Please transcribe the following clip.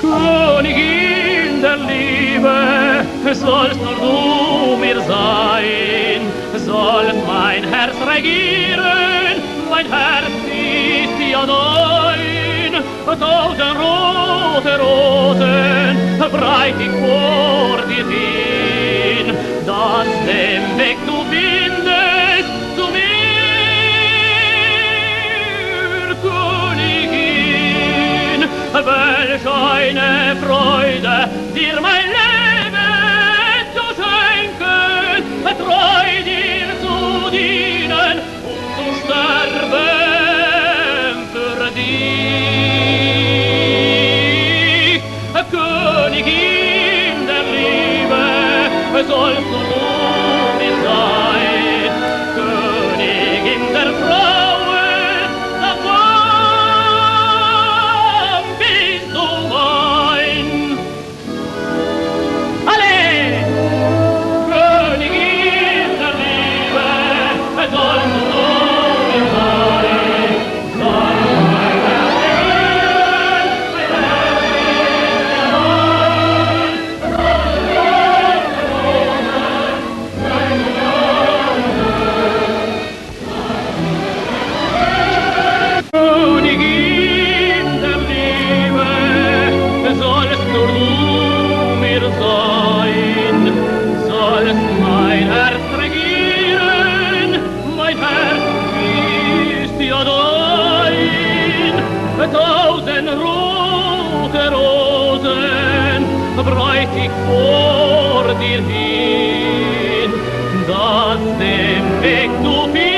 Königin der Liebe, sollst nur du mir sein, soll mein Herz regieren, mein Herz ist ja dein. Tausend rote Rosen breit ich vor dir hin, dass den Weg du findest zu mir, Königin. Welch eine Freude, dir mein Leben zu schenken, treu dir zu dienen und zu sterben für dich. Königin der Liebe, sollst du mir sein, Königin der Frauen, na komm, bist du mein. Alle! Königin der Liebe, sollst du mir sein, sollst du mein Herz regieren, mein Herz ist ja Königin der Liebe, sollst nur du mir sein, sollst mein Herz regieren, mein Herz ist ja dein. Tausend rote Rosen breit ich vor dir hin, dass den Weg du findest